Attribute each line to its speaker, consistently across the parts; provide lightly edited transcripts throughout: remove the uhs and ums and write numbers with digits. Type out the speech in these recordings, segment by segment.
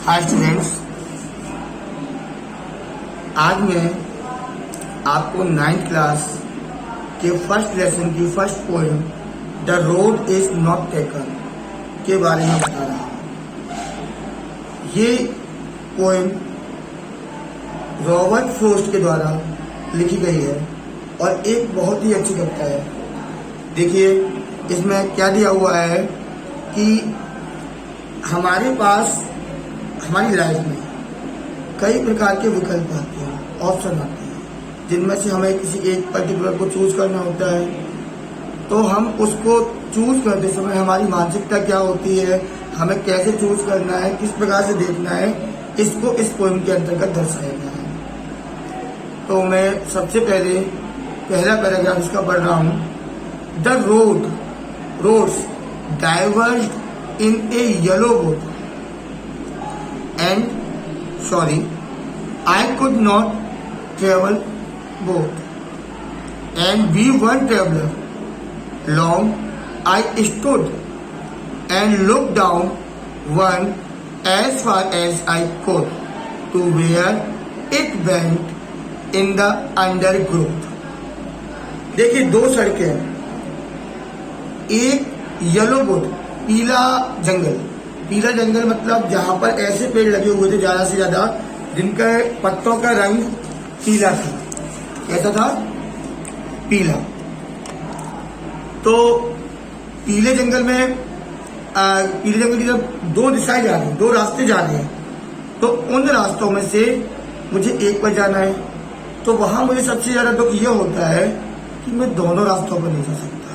Speaker 1: Hi students, आज मैं आपको 9th क्लास के फर्स्ट लेसन की first poem the road is not taken के बारे में बता रहा हूँ। ये पोएम रॉबर्ट फ्रॉस्ट के द्वारा लिखी गई है और एक बहुत ही अच्छी कविता है। देखिए इसमें क्या दिया हुआ है कि हमारे पास हमारी लाइफ में कई प्रकार के विकल्प आते हैं, ऑप्शन आते हैं, जिनमें से हमें किसी एक पर्टिकुलर को चूज करना होता है। तो हम उसको चूज करते समय हमारी मानसिकता क्या होती है, हमें कैसे चूज करना है, किस प्रकार से देखना है, इसको इस पोएम के अंतर्गत दर्शाया गया है। तो मैं सबसे पहले पहला पैराग्राफ इसका पढ़ रहा हूँ। The roads diverged in a yellow boat and sorry, I could not travel both, and we one traveler. Long I stood and looked down one as far as I could to where it went in the undergrowth. देखिए दो सड़कें, एक yellow boat पीला जंगल मतलब जहां पर ऐसे पेड़ लगे हुए थे ज्यादा से ज्यादा जिनका पत्तों का रंग पीला था। कैसा था? पीला। तो पीले जंगल की तरफ दो दिशाएं जा रही हैं, दो रास्ते जा रहे हैं। तो उन रास्तों में से मुझे एक पर जाना है। तो वहां मुझे सबसे ज्यादा दुख यह होता है कि मैं दोनों रास्तों पर नहीं जा सकता,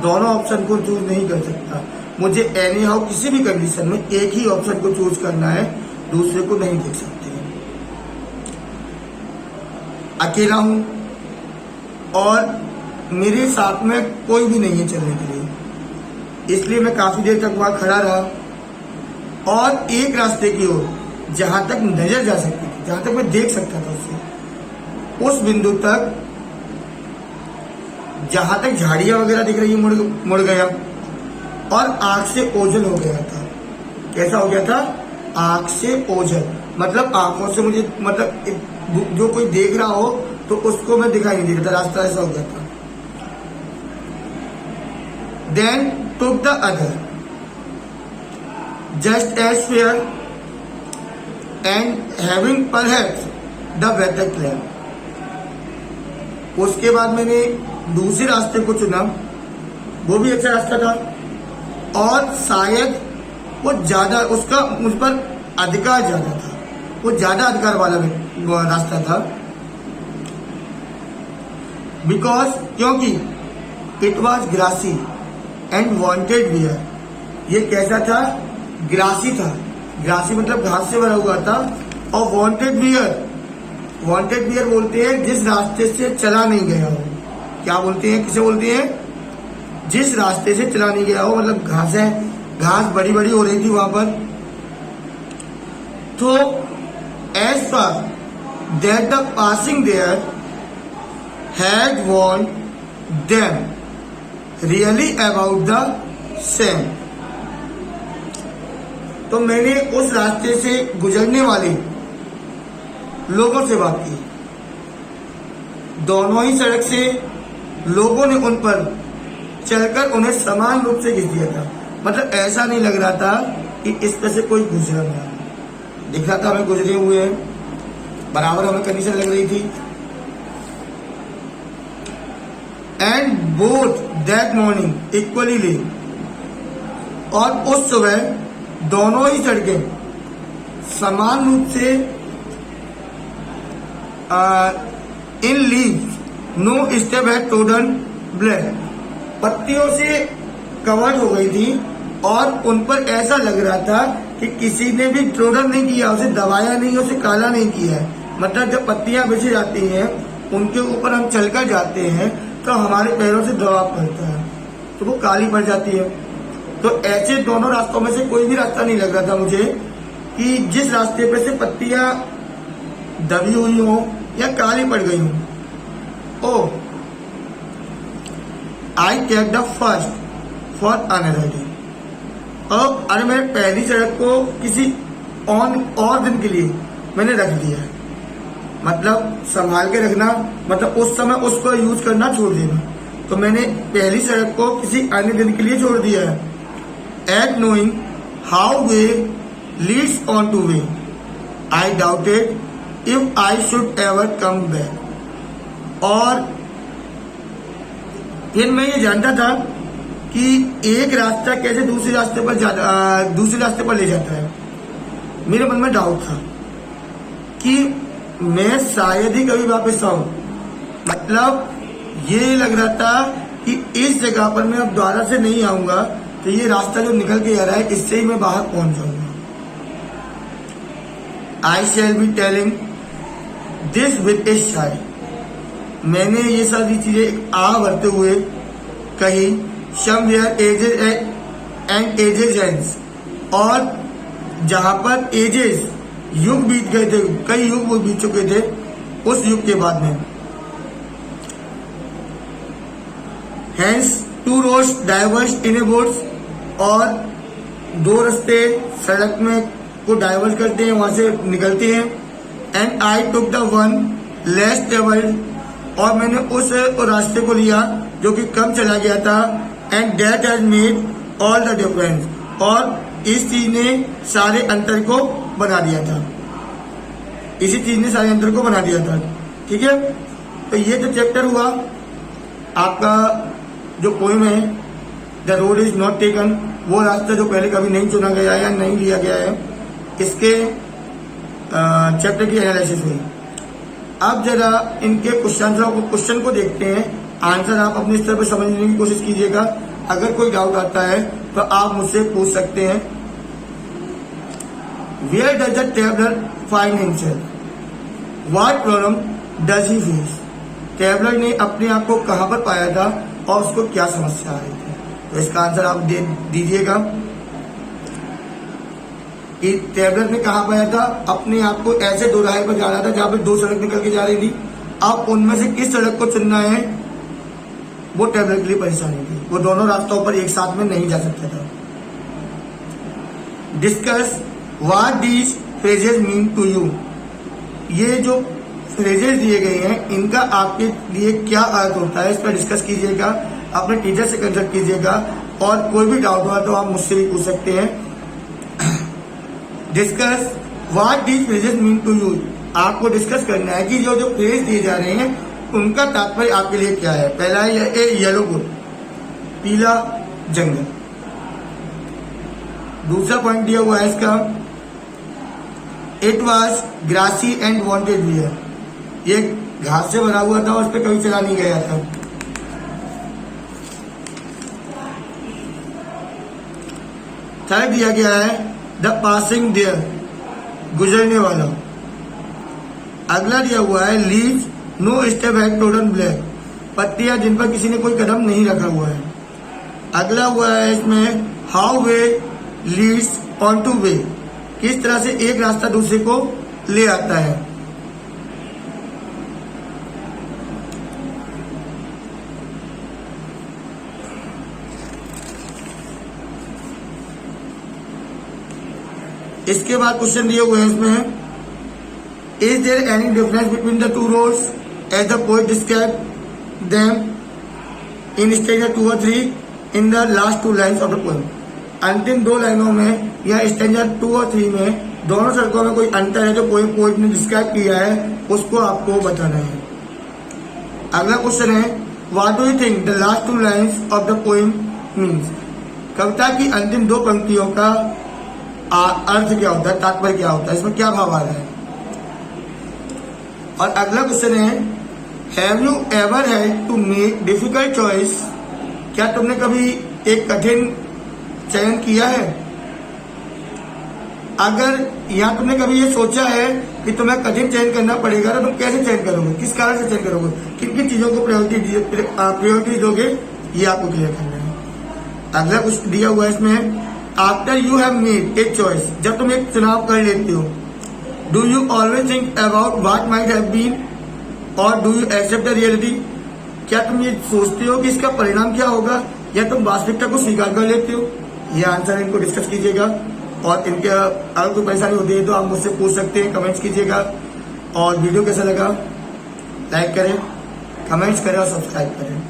Speaker 1: दोनों ऑप्शन को चूज नहीं कर सकता। मुझे एनी हाउ किसी भी कंडीशन में एक ही ऑप्शन को चूज करना है, दूसरे को नहीं देख सकते। अकेला हूं और मेरे साथ में कोई भी नहीं है चलने के लिए, इसलिए मैं काफी देर तक वहां खड़ा रहा और एक रास्ते की ओर जहां तक नजर जा सकती थी, जहां तक मैं देख सकता था उस बिंदु तक, जहां तक झाड़ियां वगैरह दिख रही मुड़ गया और आंख से ओझल हो गया था। कैसा हो गया था? आंख से ओझल मतलब आंखों से मुझे मतलब जो कोई देख रहा हो तो उसको मैं दिखाई नहीं देता, रास्ता ऐसा हो गया था। Then took the other just as fair and having perhaps the better plan. उसके बाद मैंने दूसरे रास्ते को चुना, वो भी अच्छा रास्ता था और शायद वो ज्यादा उसका मुझ पर अधिकार ज्यादा था, वो ज्यादा अधिकार वाला रास्ता था। बिकॉज क्योंकि it was grassy and wanted wear. ये कैसा था? ग्रासी था। ग्रासी मतलब घास से भरा हुआ था। और वॉन्टेड वियर बोलते हैं जिस रास्ते से चला नहीं गया हो। क्या बोलते हैं, किसे बोलते हैं? जिस रास्ते से चला नहीं गया हो, मतलब घास बड़ी बड़ी हो रही थी वहां पर। तो as far that the passing there had worn them really about the same. तो मैंने उस रास्ते से गुजरने वाले लोगों से बात की। दोनों ही सड़क से लोगों ने उन पर चलकर उन्हें समान रूप से घिस दिया था। मतलब ऐसा नहीं लग रहा था कि इस पर से कोई गुजरा है, दिख रहा था हमें गुजरे हुए हैं, बराबर हमें कंडीशन लग रही थी। And both that morning equally ले, और उस सुबह दोनों ही सड़कें समान रूप से इन लीव्स नो स्टेप है टोडन ब्लैक, पत्तियों से कवर हो गई थी और उन पर ऐसा लग रहा था कि किसी ने भी ट्रोडन नहीं किया, उसे दबाया नहीं, उसे काला नहीं किया है। मतलब जब पत्तियां बिछी जाती हैं उनके ऊपर हम चलकर जाते हैं तो हमारे पैरों से दबाव पड़ता है तो वो काली पड़ जाती है। तो ऐसे दोनों रास्तों में से कोई भी रास्ता नहीं लग रहा था मुझे कि जिस रास्ते पे से पत्तियां दबी हुई हो या काली पड़ गई हो। Oh I take the first for another day. अब अरे मैं पहली सड़क को किसी और दिन के लिए मैंने रख दिया है। मतलब संभाल के रखना, मतलब उस समय उसको यूज करना छोड़ देना। तो मैंने पहली सड़क को किसी अन्य दिन के लिए छोड़ दिया है। At knowing how way leads on to way, I doubted if I should ever come back. और फिर मैं ये जानता था कि एक रास्ता कैसे दूसरे रास्ते पर ले जाता है। मेरे मन में डाउट था कि मैं शायद ही कभी वापस आऊं। मतलब ये लग रहा था कि इस जगह पर मैं अब दोबारा से नहीं आऊंगा, तो ये रास्ता जो निकल के आ रहा है इससे ही मैं बाहर पहुंच जाऊंगा। I shall be telling this with a sigh. मैंने ये सारी चीजें आ भरते हुए कही। Somewhere ages and ages hence, और जहां पर एजेस युग बीत गए थे, कई युग बीत चुके थे, उस युग के बाद में। Hence, two roads diverged in a woods, और दो रास्ते सड़क में को डाइवर्ट करते हैं, वहां से निकलते हैं। And I took the one less travelled, और मैंने उस रास्ते को लिया जो कि कम चला गया था। And that has made all the difference, और इस चीज ने सारे अंतर को बना दिया था। इसी चीज ने सारे अंतर को बना दिया था। ठीक है, तो ये जो चैप्टर हुआ आपका, जो पोएम है the road is not taken, वो रास्ता जो पहले कभी नहीं चुना गया या नहीं लिया गया है, इसके चैप्टर की एनालिसिस हुई। अब जरा इनके क्वेश्चन को देखते हैं। आंसर आप अपने स्तर पर समझने की कोशिश कीजिएगा। अगर कोई डाउट आता है तो आप मुझसे पूछ सकते हैं। Where does the traveller find himself, what problem does he face. Traveller ने अपने आप को कहां पर पाया था और उसको क्या समस्या आ रही थी, तो इसका आंसर आप दे दीजिएगा कि ट्रेवलर ने कहां पाया था। अपने आप को ऐसे दो राह पर जा रहा था जहां पर दो सड़क निकल के जा रही थी। अब उनमें से किस सड़क को चुनना है, वो ट्रेवलर के लिए परेशानी थी। वो दोनों रास्तों पर एक साथ में नहीं जा सकता था। Discuss what these phrases mean to you. ये जो फ्रेजेस दिए गए हैं इनका आपके लिए क्या अर्थ होता है, इस पर डिस्कस कीजिएगा। अपने टीचर से कंसल्ट कीजिएगा, और कोई भी डाउट हुआ तो आप मुझसे भी पूछ सकते हैं। Discuss what these phrases mean to you. आपको डिस्कस करना है कि जो जो फ्रेज दिए जा रहे हैं उनका तात्पर्य आपके लिए क्या है। पहला है ए येलो वुड, पीला जंगल। दूसरा पॉइंट दिया हुआ है इसका, it was grassy and wanted wear. ये घास से भरा हुआ था और उस पर कभी चला नहीं गया था। थर्ड दिया गया है द पासिंग देयर, गुजरने वाला। अगला दिया हुआ है leaves no step had trodden black, पत्तियां जिन पर किसी ने कोई कदम नहीं रखा हुआ है। अगला हुआ है इसमें how way leads on to वे, किस तरह से एक रास्ता दूसरे को ले आता है। इसके बाद क्वेश्चन दिए हुए हैं इसमें, is there any difference between the two roads as the poet describe them in stanza 2 और 3 in the last 2 lines of the poem. अंतिम 2 लाइनों में या स्टेंजा 2 और 3 में दोनों सड़कों में कोई अंतर है जो पोएट ने डिस्क्राइब किया है, उसको आपको बताना है। अगला क्वेश्चन है what do you think the last 2 lines of the poem means. कविता की अंतिम 2 पंक्तियों का अर्थ क्या होता है, तात्पर्य क्या होता है, इसमें क्या भाव आ रहा है। और अगला क्वेश्चन है have you ever had to make difficult choice, क्या तुमने कभी एक कठिन चयन किया है। अगर यहाँ तुमने कभी ये सोचा है कि तुम्हें कठिन चयन करना पड़ेगा तो तुम कैसे चयन करोगे, किस कारण से चयन करोगे, किन किन चीजों को प्रायोरिटी दोगे, ये आपको क्लियर करना है। अगला कुछ दिया हुआ है इसमें after you have made a choice, जब तुम एक चुनाव कर लेते हो, do you always think about what might have been और do you accept the reality, क्या तुम ये सोचते हो कि इसका परिणाम क्या होगा या तुम वास्तविकता को स्वीकार कर लेते हो। ये आंसर इनको डिस्कस कीजिएगा। और इनके अगर कोई परेशानी होती है तो आप मुझसे पूछ सकते हैं, कमेंट्स कीजिएगा। और वीडियो कैसा लगा लाइक करें, कमेंट्स करें और सब्सक्राइब करें।